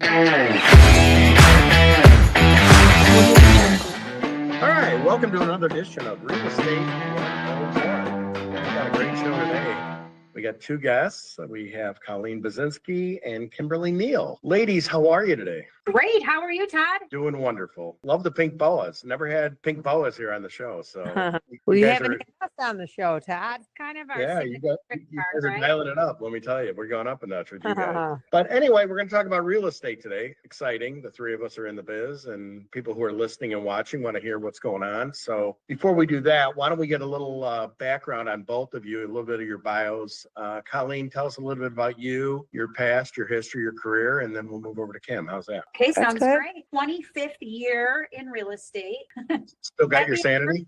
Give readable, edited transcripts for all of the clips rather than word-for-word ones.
All right, welcome to another edition of Real Estate 101. We got a great show today. We got two guests. We have Colleen Basinski and Kimberly Neill. Ladies, how are you today? Great. How are you, Todd? Doing wonderful. Love the pink boas. Never had pink boas here on the show. So well, you haven't had us on the show, Todd. Kind of our you guys are right? dialing it up. Let me tell you, we're going up a notch with you guys. But anyway, we're going to talk about real estate today. Exciting. The three of us are in the biz, and people who are listening and watching want to hear what's going on. So before we do that, why don't we get a little background on both of you, a little bit of your bios. Colleen, tell us a little bit about you, your past, your history, your career, and then we'll move over to Kim. How's that? Okay, sounds great. 25th year in real estate. Still got your sanity?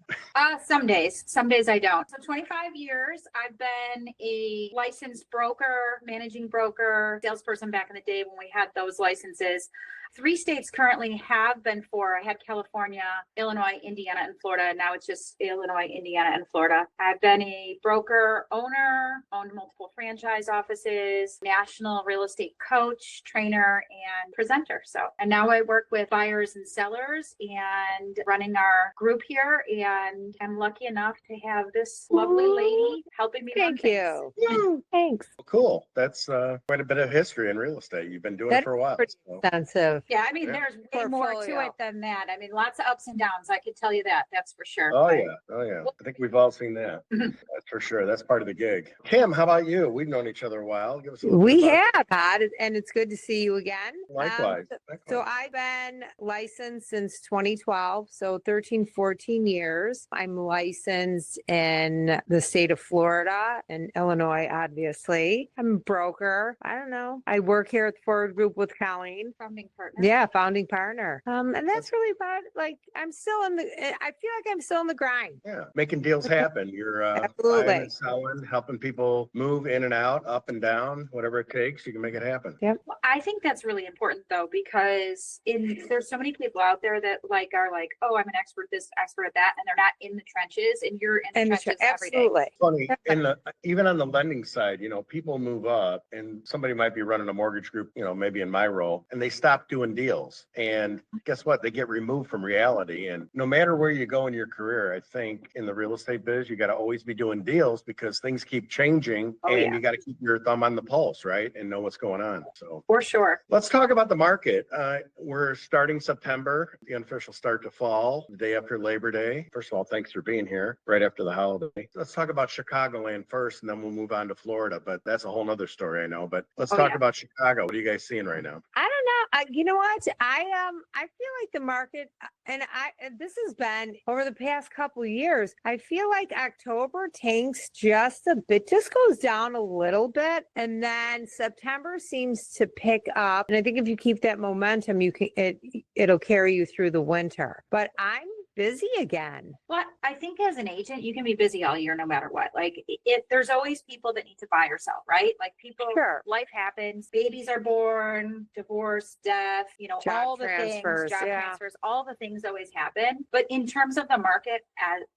Some days I don't. So 25 years. I've been a licensed broker, managing broker, salesperson back in the day when we had those licenses. 3 states currently have been 4. I had California, Illinois, Indiana, and Florida. Now it's just Illinois, Indiana, and Florida. I've been a broker owner, owned multiple franchise offices, national real estate coach, trainer, and presenter. And now I work with buyers and sellers and running our group here. And I'm lucky enough to have this lovely lady helping me. Thank you. Thanks. Well, cool. That's quite a bit of history in real estate. You've been doing it for a while. Pretty extensive. Yeah, I mean, there's way more to it than that. I mean, lots of ups and downs. I could tell you that. That's for sure. Oh, yeah. I think we've all seen that. That's for sure. That's part of the gig. Kim, how about you? We've known each other a while. Give us We have, Todd, and it's good to see you again. Likewise. So I've been licensed since 2012, so 13, 14 years. I'm licensed in the state of Florida and Illinois, obviously. I'm a broker. I don't know. I work here at the Forward Group with Colleen. Founding partner. Yeah, founding partner. And that's really about I feel like I'm still in the grind. Yeah, making deals happen. You're Absolutely. buying and selling, helping people move in and out, up and down, whatever it takes, you can make it happen. Yep. Well, I think that's really important though, because there's so many people out there that are like, oh, I'm an expert this, expert at that, and they're not in the trenches, and you're in the trenches every day. Absolutely. Funny, even on the lending side, people move up, and somebody might be running a mortgage group, maybe in my role, and they stop doing deals. And guess what? They get removed from reality. And no matter where you go in your career, I think in the real estate biz, you got to always be doing deals because things keep changing, you got to keep your thumb on the pulse, right? And know what's going on. So for sure. Let's talk about the market. We're starting September, the unofficial start to fall, the day after Labor Day. First of all, thanks for being here right after the holiday. Let's talk about Chicagoland first, and then we'll move on to Florida. But that's a whole nother story, I know. But let's talk about Chicago. What are you guys seeing right now? I don't know. You know what? I feel like the market, and this has been over the past couple of years. I feel like October tanks just a bit, just goes down a little bit, and then September seems to pick up. And I think if you keep that momentum, it'll carry you through the winter. But I'm busy again. Well, I think as an agent, you can be busy all year, no matter what. Like, there's always people that need to buy or sell, right? Like life happens, babies are born, divorce, death, all the transfers, things, job transfers, all the things always happen. But in terms of the market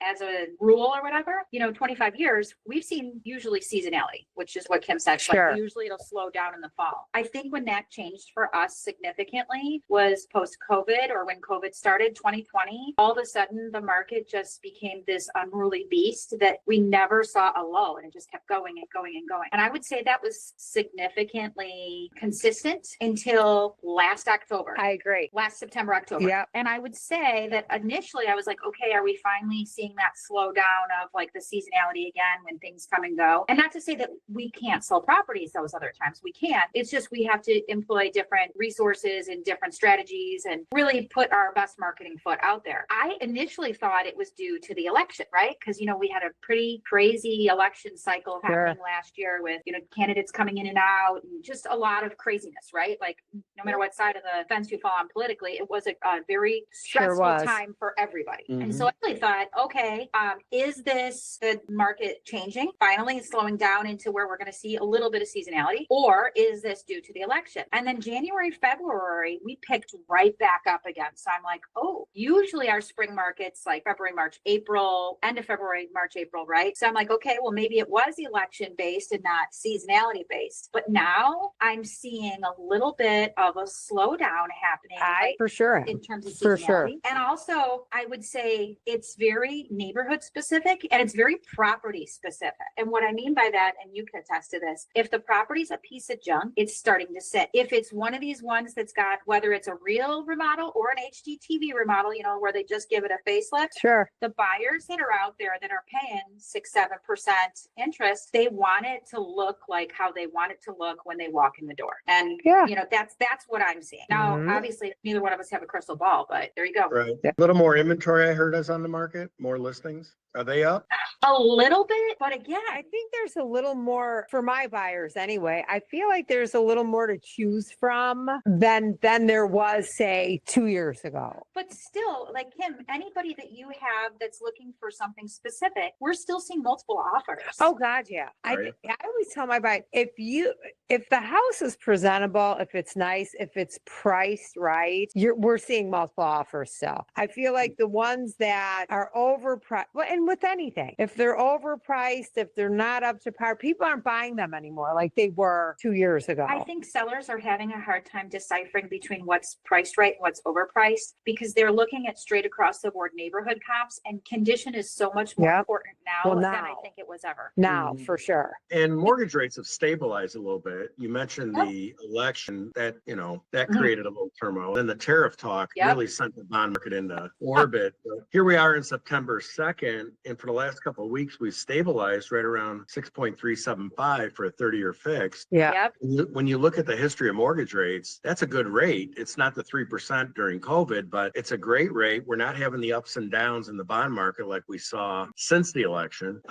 as a rule or whatever, 25 years, we've seen usually seasonality, which is what Kim said. Sure. Like, usually it'll slow down in the fall. I think when that changed for us significantly was post-COVID, or when COVID started, 2020, all of a sudden the market just became this unruly beast that we never saw a lull, and it just kept going and going and going. And I would say that was significantly consistent until last October. I agree. Last September, October. Yep. And I would say that initially I was like, okay, are we finally seeing that slow down of like the seasonality again when things come and go? And not to say that we can't sell properties those other times. We can. It's just we have to employ different resources and different strategies and really put our best marketing foot out there. I initially thought it was due to the election, right? Because, we had a pretty crazy election cycle happening last year with, candidates coming in and out and just a lot of craziness, right? Like, no matter what side of the fence you fall on politically, it was a very stressful time for everybody. Mm-hmm. And so I really thought, okay, is this the market changing? Finally, it's slowing down into where we're going to see a little bit of seasonality, or is this due to the election? And then January, February, we picked right back up again. So I'm like, oh, usually our spring spring markets like February, March, April, end of February, March, April, right? So I'm like, okay, well, maybe it was election based and not seasonality based. But now I'm seeing a little bit of a slowdown happening. Like, For sure. in terms of For seasonality. sure. And also, I would say it's very neighborhood specific and it's very property specific. And what I mean by that, and you can attest to this, if the property's a piece of junk, it's starting to sit. If it's one of these ones that's got, whether it's a real remodel or an HGTV remodel, you know, where they just give it a facelift, Sure. the buyers that are out there that are paying 6-7% interest, they want it to look like how they want it to look when they walk in the door. And Yeah. you know, that's what I'm seeing. Now, Mhm. obviously, neither one of us have a crystal ball, but there you go. Right. Yeah. A little more inventory I heard is on the market, more listings. Are they up? A little bit, but again, I think there's a little more for my buyers anyway. I feel like there's a little more to choose from than there was, say, 2 years ago. but still, like Kim, anybody that you have that's looking for something specific, we're still seeing multiple offers. Oh God, yeah. Right. I always tell my buyer, if the house is presentable, if it's nice, if it's priced right, we're seeing multiple offers still. I feel like the ones that are overpriced, well, and with anything, if they're overpriced, if they're not up to par, people aren't buying them anymore like they were 2 years ago. I think sellers are having a hard time deciphering between what's priced right and what's overpriced because they're looking at straight across the board neighborhood comps, and condition is so much more Yep. important now Well, than I now. think it was ever. Now, Mhm. for sure. And mortgage rates have stabilized a little bit. You mentioned Yep. the election that, that Mhm. created a little turmoil. Then the tariff talk Yep. really sent the bond market into orbit. But here we are in September 2nd, and for the last couple of weeks, we've stabilized right around 6.375 for a 30-year fixed. Yeah. Yep. When you look at the history of mortgage rates, that's a good rate. It's not the 3% during COVID, but it's a great rate. We're not having the ups and downs in the bond market like we saw since the election.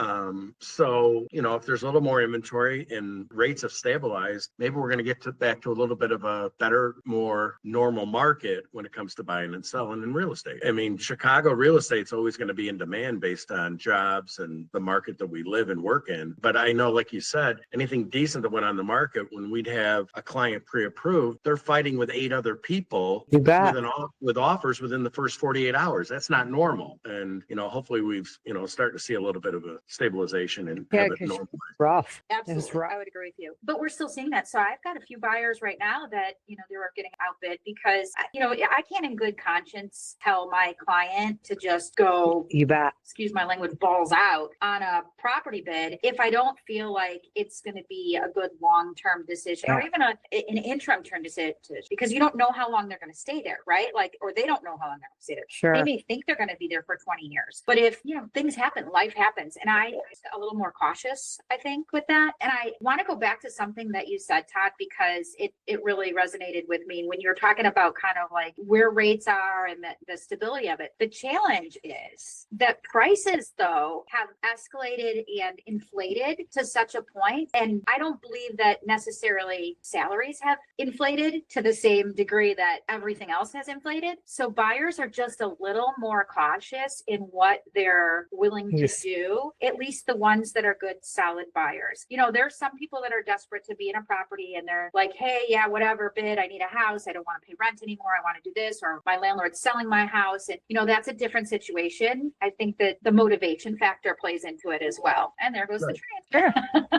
So, if there's a little more inventory and rates have stabilized, maybe we're going to get back to a little bit of a better, more normal market when it comes to buying and selling in real estate. I mean, Chicago real estate's always going to be in demand based on jobs and the market that we live and work in. But I know, like you said, anything decent that went on the market, when we'd have a client pre-approved, they're fighting with 8 other people You bet. with offers within the first 48 hours. That's not normal. And, hopefully we've, starting to see a little bit of a stabilization and Yeah, have it 'cause normal. Rough. Absolutely. right. I would agree with you. But we're still seeing that. So I've got a few buyers right now that, they were getting outbid because, I can't in good conscience tell my client to just go, You bet. excuse my language, balls out on a property bid if I don't feel like it's going to be a good long-term decision or Yeah. even an interim term decision because you don't know how long they're going to stay there, right? Like, or they don't know how long they're going to stay there. Sure. They may think they're going to be there for 20 years, but if, things happen, life happens. And I'm a little more cautious, I think, with that. And I want to go back to something that you said, Todd, because it really resonated with me when you're talking about kind of like where rates are and the stability of it. The challenge is that prices, though, have escalated and inflated to such a point. And I don't believe that necessarily salaries have inflated to the same degree that everything else has inflated. So buyers are just a little more cautious in what they're willing to Yes. do, at least the ones that are good, solid buyers. There's some people that are desperate to be in a property and they're like, hey, yeah, whatever bid, I need a house. I don't want to pay rent anymore. I want to do this, or my landlord's selling my house. And, that's a different situation. I think that the motivation factor plays into it as well. And there goes the train.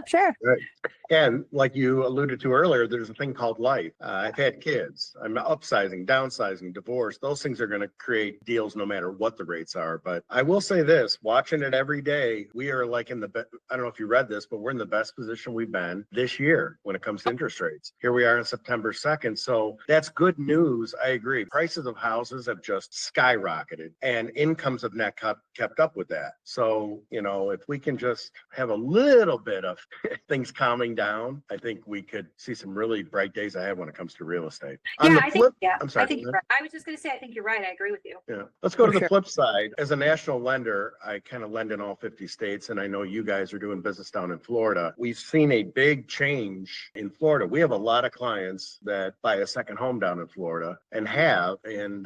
Sure. And like you alluded to earlier, there's a thing called life. I've had kids. I'm upsizing, downsizing, divorce. Those things are going to create deals no matter what the rates are. But I will say this, watching it every day, we are like I don't know if you read this, but we're in the best position we've been this year when it comes to interest rates. Here we are on September 2nd. So that's good news. I agree. Prices of houses have just skyrocketed and incomes have not kept up with that. So, if we can just have a little bit of things calming down, I think we could see some really bright days ahead when it comes to real estate. On the flip, I'm sorry. I think you're right. I was just going to say, I think you're right. I agree with you. Yeah. Let's go to For the sure. flip side. As a national lender, I kind of lend in all 50 states, and I know you guys are doing business down in Florida. We've seen a big change in Florida. We have a lot of clients that buy a second home down in Florida and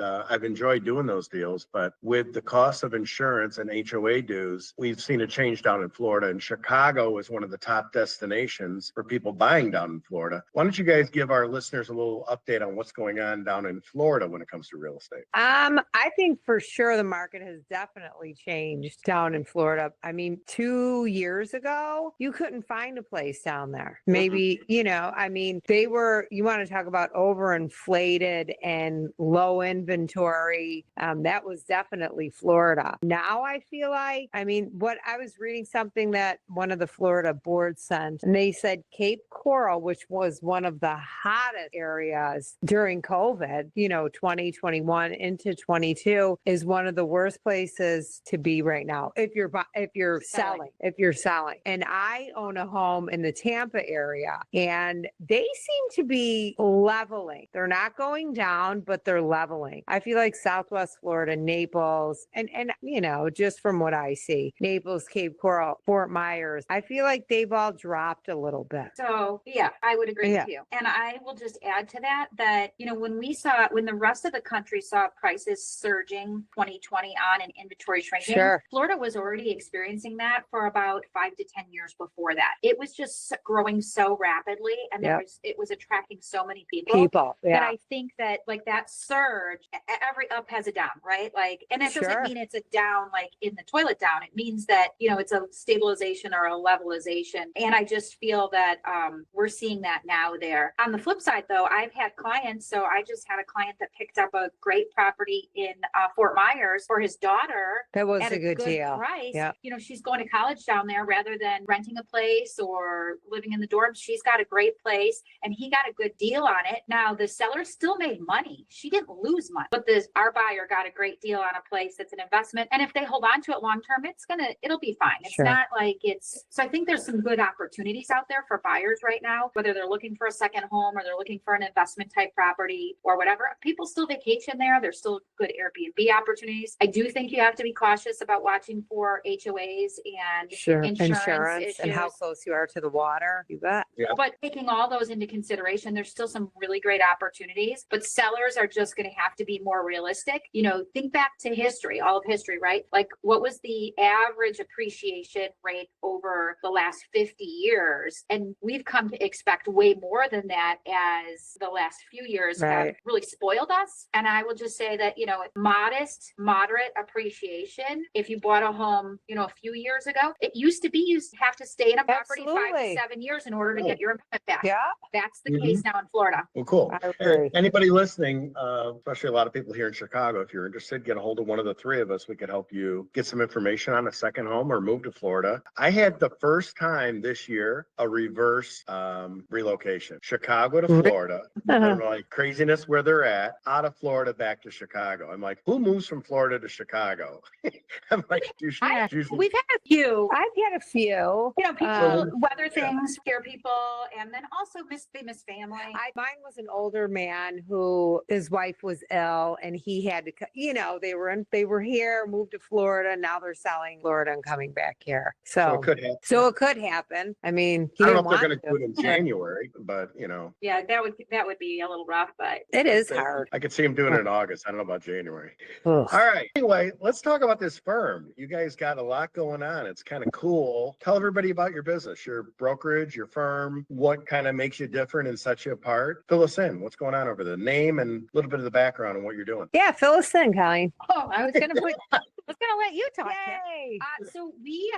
I've enjoyed doing those deals, but with the cost of insurance and HOA dues, we've seen a change down in Florida, and Chicago is one of the top destinations for people buying down in Florida. Why don't you guys give our listeners a little update on what's going on down in Florida when it comes to real estate? I think for sure the market has definitely changed down in Florida. I mean, 2 years ago, you couldn't find a place down there. Maybe, you want to talk about overinflated and low inventory. That was definitely Florida. Now I feel like, what I was reading something that one of the Florida boards sent, and they said Cape Coral, which was one of the hottest areas during COVID, 2021 into 22, is one of the worst places to be right now if you're selling. And I own a home in the Tampa area, and they seem to be leveling. They're not going down, but they're leveling. I feel like Southwest Florida, Naples, and just from what I see, Naples, Cape Coral, Fort Myers, I feel like they've all dropped a little bit. So yeah, I would agree with you. And I will just add to that, when the rest of the country saw prices surging 2020 on and inventory shrinking, Sure. Florida was already experiencing that for about 5 to 10 years before that. It was just growing so rapidly, and it was attracting so many people that I think that that surge, every up has a down, right? And that doesn't mean it's a down like in the toilet down. It means that it's a stabilization or a levelization. And I just feel that we're seeing that now there. On the flip side, though, I've had clients. So I just had a client that picked up a great property in Fort Myers for his daughter. That was at a good deal. Price. Yeah. She's going to college down there rather than renting a place or living in the dorms. She's got a great place, and he got a good deal on it. Now the seller still made money. She didn't lose money, but our buyer got a great deal on a place that's an investment. And if they hold on to it long term, it'll be fine. It's not like so I think there's some good opportunities out there for buyers right now, whether they're looking for a second home or they're looking for an investment type property or whatever. People still vacation there. There's still good Airbnb opportunities. I do think you have to be cautious about watching for HOAs and insurance issues. And how close you are to the water. You bet. Yeah. But taking all those into consideration, there's still some really great opportunities, but sellers are just going to have to be more realistic. Think back to history, all of history, right? Like, what was the average appreciation rate over the last 50 years? And we've come to expect way more than that, as the last few years have really spoiled us. And I will just say that, moderate appreciation. If you bought a home, a few years ago, it used to be you have to stay in a property 5 to 7 years in order to get your investment back. Yeah. That's the case now in Florida. Well, cool. I agree. Anybody listening, especially a lot of people here in Chicago, if you're interested, get a hold of one of the three of us. We could help you get some information on a second home or move to Florida. I had the first time this year a reverse relocation, Chicago to Florida. And like craziness where they're at, out of Florida back to Chicago. I'm like, who moves from Florida to Chicago? I'm like, we've had a few. I've had a few. People weather things, scare people, and then also they miss family. Mine was an older man who his wife was ill, and he had to, they were here, moved to Florida. Now they're selling Florida and coming back here. So it could happen. So it could happen. I mean, I don't know if they're going to do it in January, but Yeah, that would be a little rough, but it is hard. I could see him doing it in August. I don't know about January. Ugh. All right. Anyway, let's talk about this firm. You guys got a lot going on. It's kind of cool. Tell everybody about your business, your brokerage, your firm, what kind of makes you different and sets you apart. Fill us in. What's going on over there? Name and a little bit of the background on what you're doing. Yeah, fill us in, Colleen. Oh, I was going to let you talk. Yay. So we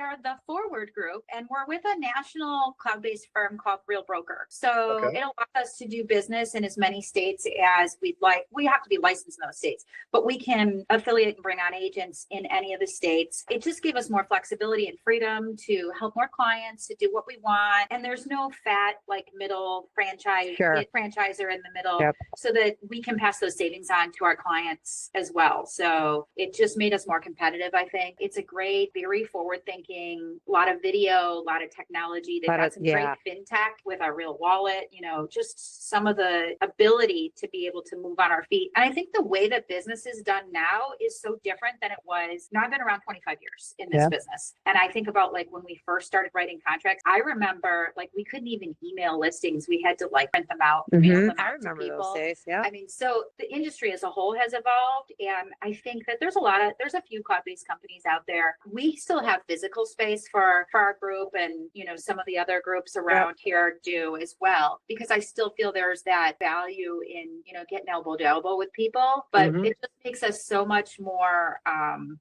are the Forward Group, and we're with a national cloud-based firm called Real Broker. So it allows us to do business in as many states as we'd like. We have to be licensed in those states, but we can affiliate and bring on agents in any of the states. It just gives us more flexibility and freedom to help more clients, to do what we want. And there's no fat, middle franchisor in the middle, so that we can pass those savings on to our clients as well. So it just made us more competitive, I think. It's a great, very forward-thinking, a lot of video, a lot of technology. They've got some great fintech with our Real Wallet, just some of the ability to be able to move on our feet. And I think the way that business is done now is so different than it was. I've been around 25 years in this business. And I think about when we first started writing contracts, I remember we couldn't even email listings. We had to print them out, mail them out. I remember those days. Yeah. So the industry as a whole has evolved. And I think that there's a lot of there's a few coffees companies out there. We still have physical space for our group, and some of the other groups around here do as well, because I still feel there's that value in getting elbow to elbow with people, but it just makes us so much more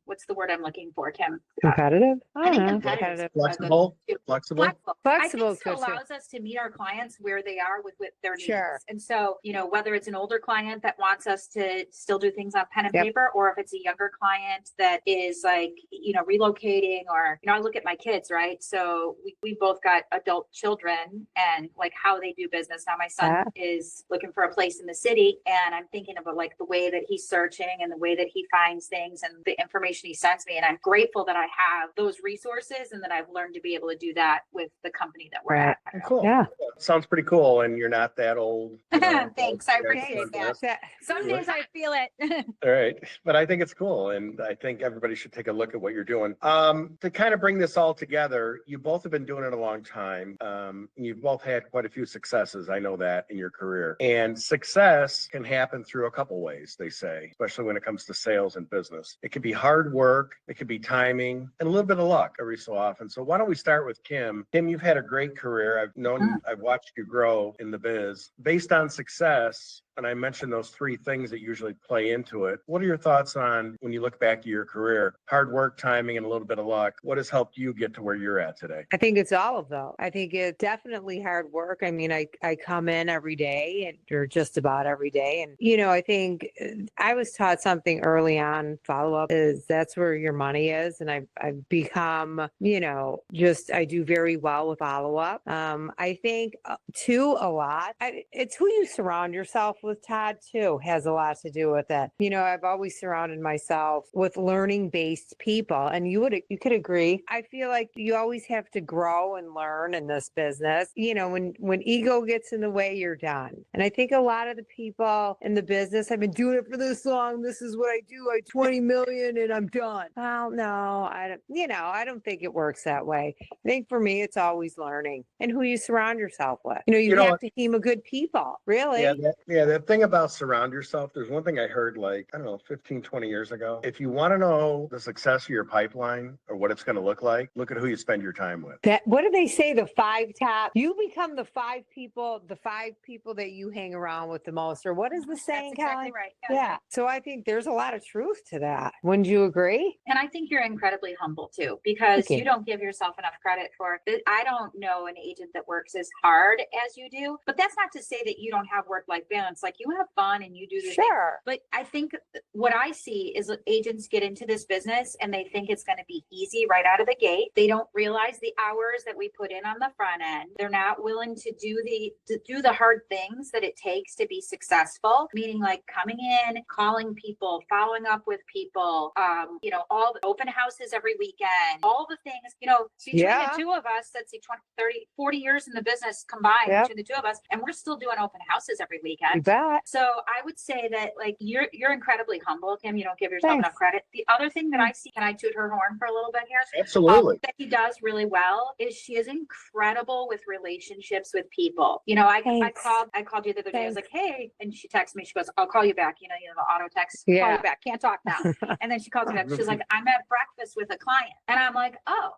what's the word I'm looking for, Kim? Competitive? I think competitive is a good Flexible. too. Flexible. I think Flexible it too. allows us to meet our clients where they are with their needs. Sure. And so, whether it's an older client that wants us to still do things on pen and paper, or if it's a younger client that is like, relocating, or, I look at my kids, right? So we both got adult children, and like how they do business. Now my son is looking for a place in the city, and I'm thinking about like the way that he's searching and the way that he finds things and the information he sends me. And I'm grateful that I have those resources and that I've learned to be able to do that with the company that we're at. Cool. Yeah. Sounds pretty cool. And you're not that old. Thanks. I appreciate that. Some days I feel it. All right. But I think it's cool. And I think everybody should take a look at what you're doing. To kind of bring this all together, you both have been doing it a long time. You've both had quite a few successes. I know that in your career. And success can happen through a couple ways, they say, especially when it comes to sales and business. It could be hard work, it could be timing, and a little bit of luck every so often. So why don't we start with Kim? Kim, you've had a great career. I've known you, I've watched you grow in the biz. Based on success, and I mentioned those three things that usually play into it. What are your thoughts on, when you look back at your career, hard work, timing, and a little bit of luck? What has helped you get to where you're at today? I think it's all of those. I think it's definitely hard work. I mean, I come in every day, or just about every day. And, I think I was taught something early on, follow up is that's where your money is. And I've become, I do very well with follow up. I think too, a lot, it's who you surround yourself with, Todd, too, has a lot to do with it. I've always surrounded myself with learning-based people, and you could agree. I feel like you always have to grow and learn in this business. When ego gets in the way, you're done. And I think a lot of the people in the business, I've been doing it for this long. This is what I do. I 20 million and I'm done. Well, no, I don't think it works that way. I think for me, it's always learning and who you surround yourself with. You have to team of good people, really. Yeah, that thing about surround yourself, there's one thing I heard 15, 20 years ago. If you want to know the success of your pipeline or what it's going to look like, look at who you spend your time with. What do they say? The 5 top, you become the 5 people that you hang around with the most, or what is the saying? That's exactly right. Yeah. So I think there's a lot of truth to that. Wouldn't you agree? And I think you're incredibly humble too, because you don't give yourself enough credit for it. I don't know an agent that works as hard as you do, but that's not to say that you don't have work-life balance. Like, you have fun and you do the thing. But I think what I see is agents get into this business and they think it's going to be easy right out of the gate. They don't realize the hours that we put in on the front end. They're not willing to do the hard things that it takes to be successful, meaning like coming in, calling people, following up with people, all the open houses every weekend, all the things, between the two of us, that's 20, 30, 40 years in the business combined between the two of us, and we're still doing open houses every weekend. You bet. So I would say that like you're incredibly humble, Kim. You don't give yourself enough credit. The other thing that I see, can I toot her horn for a little bit here? Absolutely. That he does really well is she is incredible with relationships with people. I called you the other day. I was like, hey, and she texted me. She goes, I'll call you back. The auto text. Call you back. Can't talk now. And then she calls me back. She's like, I'm at breakfast with a client, and I'm like, oh,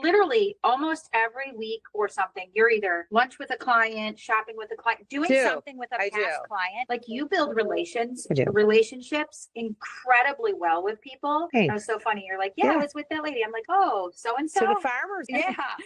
literally almost every week or something, you're either lunch with a client, shopping with a client, doing something with a past client. Like, you build relationships incredibly well with people. It was so funny. You're like, I was with that lady. I'm like, oh, so and so. So the farmers,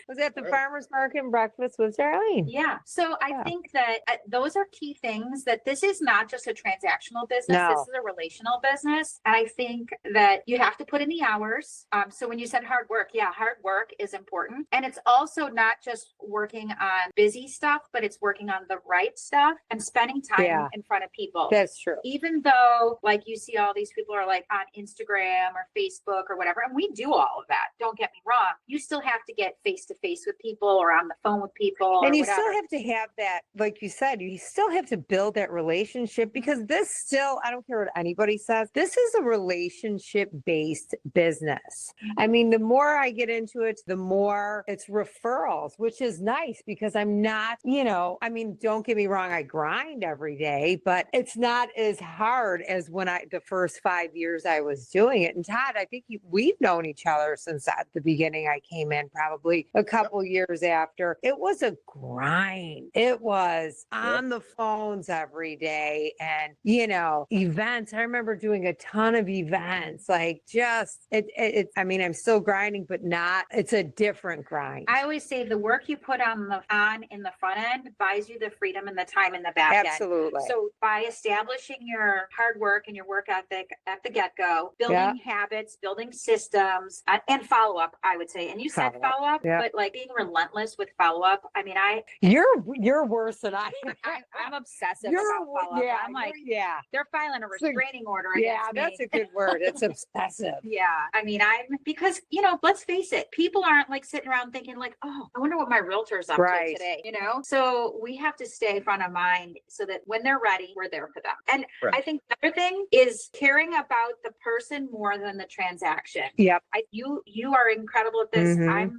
was at the farmers market breakfast with Darlene. Yeah. So I think that those are key things, that this is not just a transactional business. This is a relational business. And I think that you have to put in the hours. So when you said hard work, hard work is important. And it's also not just working on busy stuff, but it's working on the right stuff and spending time in front of people. That's true. Even though like you see all these people are like on Instagram or Facebook or whatever, and we do all of that. Don't get me wrong. You still have to get face to face with people or on the phone with people. And you still have to have that, like you said, you still have to build that relationship, because this still, I don't care what anybody says, this is a relationship based business. I mean, the more I get into it, the more it's referrals, which is nice, because I'm not, don't get me wrong, I grind every every day, but it's not as hard as when the first 5 years I was doing it. And Todd, I think we've known each other since at the beginning. I came in probably a couple years after. It was a grind. It was on the phones every day and, events. I remember doing a ton of events, like just I mean, I'm still grinding, but it's a different grind. I always say the work you put on in the front end buys you the freedom and the time in the back end. Absolutely. So by establishing your hard work and your work ethic at the get-go, building habits, building systems, and follow-up, I would say. And you said follow-up, but like being relentless with follow-up. I mean, you're worse than I am. I'm obsessive about follow-up. Yeah, I'm like, they're filing a restraining order against me. That's a good word. It's obsessive. Yeah. I mean, because, let's face it, people aren't like sitting around thinking like, oh, I wonder what my realtor's up to today, So we have to stay front of mind so that when they're ready, we're there for them. And I think the other thing is caring about the person more than the transaction. Yep. You are incredible at this.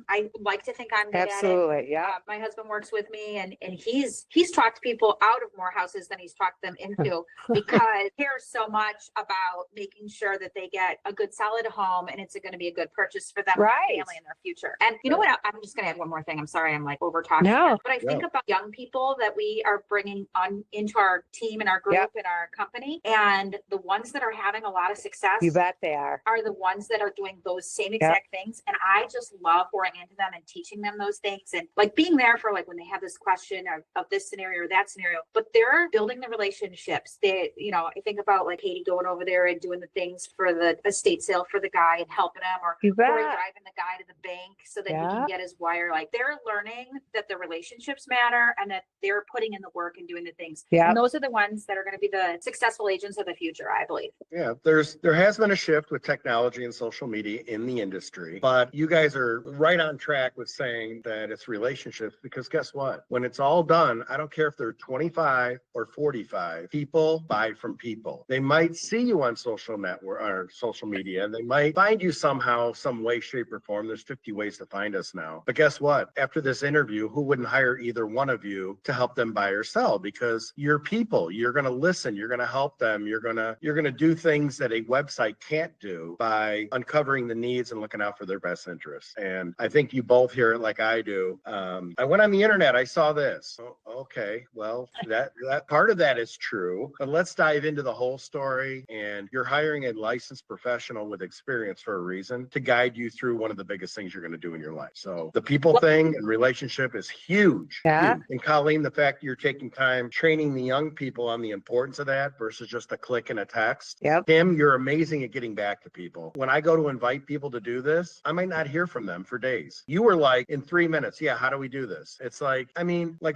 I like to think I'm good Absolutely. at it. Yeah. My husband works with me and he's talked people out of more houses than he's talked them into because he cares so much about making sure that they get a good solid home and it's going to be a good purchase for them and their family in their future. And you know what? I'm just going to add one more thing. I'm sorry. I'm like over talking. No. But I think about young people that we are bringing on into our team and our group and our company. And the ones that are having a lot of success. You bet they are the ones that are doing those same exact things. And I just love pouring into them and teaching them those things and like being there for like when they have this question of this scenario or that scenario, but they're building the relationships. They, I think about like Katie going over there and doing the things for the estate sale for the guy and helping him or driving the guy to the bank so that he can get his wire. Like they're learning that the relationships matter and that they're putting in the work and doing the things. Yeah. And those are the ones that are going to be the successful agents of the future, I believe. Yeah. There has been a shift with technology and social media in the industry, but you guys are right on track with saying that it's relationships because guess what? When it's all done, I don't care if they're 25 or 45, people buy from people. They might see you on social network or social media. They might find you somehow, some way, shape, or form. There's 50 ways to find us now. But guess what? After this interview, who wouldn't hire either one of you to help them buy or sell? Because you're people. You're going to listen. You're going to help them. You're going to do things that a website can't do by uncovering the needs and looking out for their best interests. And I think you both hear it like I do. I went on the internet. I saw this. Oh, okay. Well, that part of that is true. But let's dive into the whole story. And you're hiring a licensed professional with experience for a reason to guide you through one of the biggest things you're going to do in your life. So the people thing and relationship is huge. Yeah. Huge. And Colleen, the fact you're taking time training the young people on the importance of that versus just a click and a text. Yep. Tim, you're amazing at getting back to people. When I go to invite people to do this, I might not hear from them for days. You were like, in 3 minutes, how do we do this? It's like,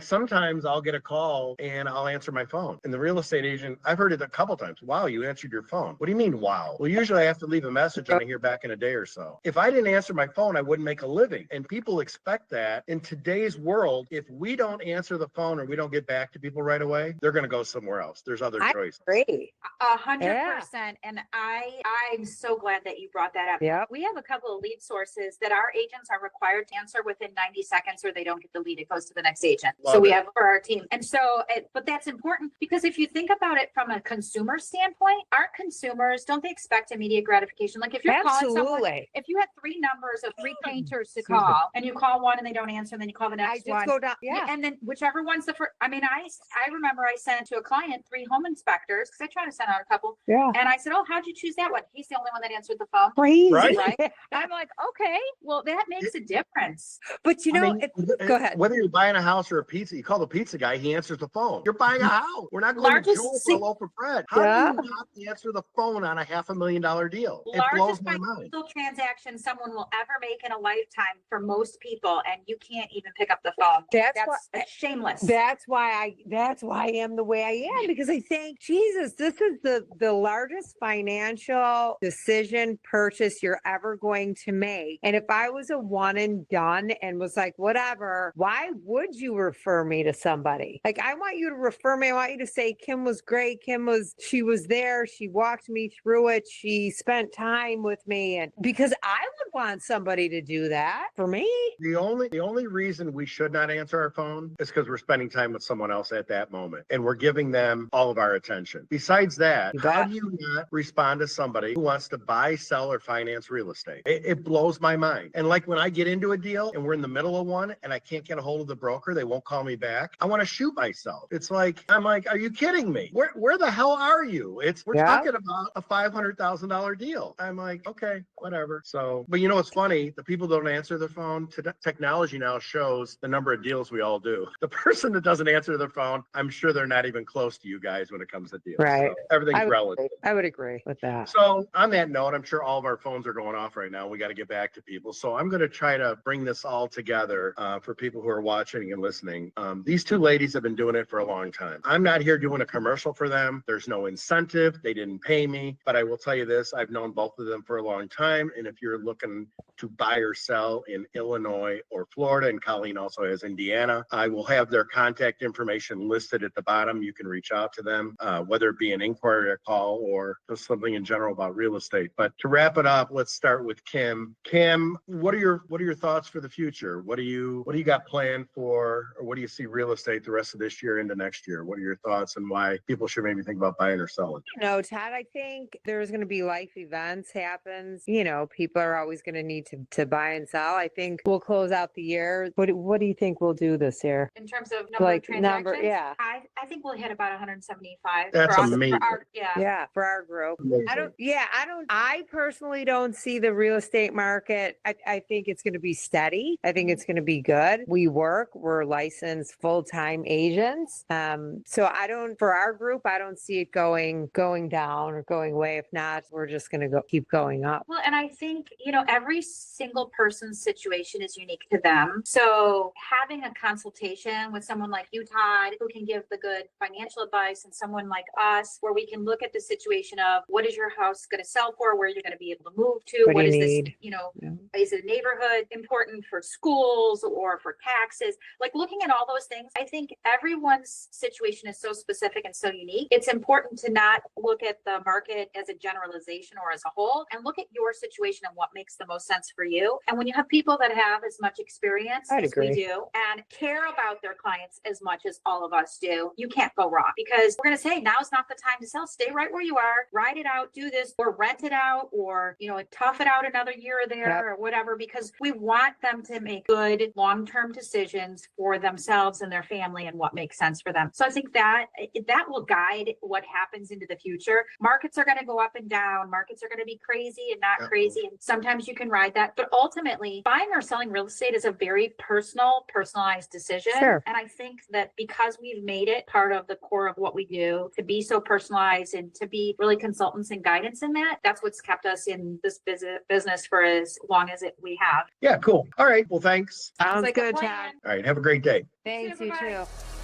sometimes I'll get a call and I'll answer my phone. And the real estate agent, I've heard it a couple times. Wow, you answered your phone. What do you mean, wow? Well, usually I have to leave a message and I hear back in a day or so. If I didn't answer my phone, I wouldn't make a living. And people expect that. In today's world, if we don't answer the phone or we don't get back to people right away, they're going to go somewhere else. There's other choices. I agree. 100%. And I'm so glad that you brought that up. Yep. We have a couple of lead sources that our agents are required to answer within 90 seconds or they don't get the lead. It goes to the next agent. We have for our team. And so, but that's important because if you think about it from a consumer standpoint, our consumers, don't they expect immediate gratification? Like if you're calling someone, if you had 3 numbers of 3 painters to call and you call one and they don't answer, and then you call the next one. Go down. Yeah. And then whichever one's the first, I remember I sent to a client 3 home inspectors because I try to send out a couple. Yeah. And I said, oh, how'd you choose that one? He's the only one that answered the phone. Crazy. Right? I'm like, okay, well, that makes a difference. But go ahead. Whether you're buying a house or a pizza, you call the pizza guy, he answers the phone. You're buying a house. We're not going to Jewel for a loaf of bread. How do you not answer the phone on a $500,000 deal? It blows my mind. Largest transaction someone will ever make in a lifetime for most people, and you can't even pick up the phone. That's shameless. That's why I am the way I am, because I think, Jesus, this is the largest financial decision purchase you're ever going to make. And if I was a one and done and was like, whatever, why would you refer me to somebody? Like, I want you to refer me. I want you to say, Kim was great. She was there. She walked me through it. She spent time with me. And because I would want somebody to do that for me. The only reason we should not answer our phone is because we're spending time with someone else at that moment. moment, and we're giving them all of our attention. Besides that, You how bet. do you not respond to somebody who wants to buy, sell, or finance real estate? It blows my mind. And like when I get into a deal and we're in the middle of one and I can't get a hold of the broker, they won't call me back. I want to shoot myself. It's like, I'm like, are you kidding me? Where the hell are you? We're Yeah. talking about a $500,000 deal. I'm like, okay, whatever. So, but you know what's funny? The people don't answer the phone. Technology now shows the number of deals we all do. The person that doesn't answer their phone, I'm sure they're not even close to you guys when it comes to deals. Right. So everything's relative. I would agree with that. So on that note, I'm sure all of our phones are going off right now. We got to get back to people. So I'm going to try to bring this all together for people who are watching and listening. These two ladies have been doing it for a long time. I'm not here doing a commercial for them. There's no incentive. They didn't pay me. But I will tell you this, I've known both of them for a long time. And if you're looking to buy or sell in Illinois or Florida, and Colleen also has Indiana, I will have their contact information listed at the bottom. You can reach out to them, whether it be an inquiry, a call, or just something in general about real estate. But to wrap it up, let's start with Kim. Kim, what are your thoughts for the future? What do you got planned for, or what do you see real estate the rest of this year into next year? What are your thoughts and why people should maybe think about buying or selling? No, Todd, I think there's going to be life events happens. People are always going to need to buy and sell. I think we'll close out the year. What do you think we'll do this year? In terms of number of transactions, yeah. I think we'll hit about 175. That's for us- amazing. For our, Yeah, for our group. Amazing. I personally don't see the real estate market. I think it's going to be steady. I think it's going to be good. We're licensed full-time agents. For our group, I don't see it going down or going away. If not, we're just going to keep going up. Well, and I think, every single person's situation is unique to them. So having a consultation with someone like you, Todd, who can give the good financial advice, and someone like us, where we can look at the situation of what is your house going to sell for, where you're going to be able to move to, What do is you this, need? Is it a neighborhood important for schools or for taxes? Like looking at all those things, I think everyone's situation is so specific and so unique. It's important to not look at the market as a generalization or as a whole, and look at your situation and what makes the most sense for you. And when you have people that have as much experience I'd as we agree. do and care about their clients as much as all of us do, you can't go wrong, because we're going to say now's not the time to sell. Stay right where you are, ride it out, do this, or rent it out, or tough it out another year or there. Yep. Or whatever, because we want them to make good long-term decisions for themselves and their family and what makes sense for them. So I think that will guide what happens into the future. Markets are going to go up and down. Markets are going to be crazy and not crazy. And sometimes you can ride that. But ultimately, buying or selling real estate is a very personalized decision. Sure. And I think that because we've made it part of the core of what we do, to be so personalized and to be really consultants and guidance in that, that's what's kept us in this business for as long as we have. Yeah, cool. All right. Well, thanks. Sounds Like a good, plan. Todd. All right. Have a great day. Thanks, you Bye-bye. too.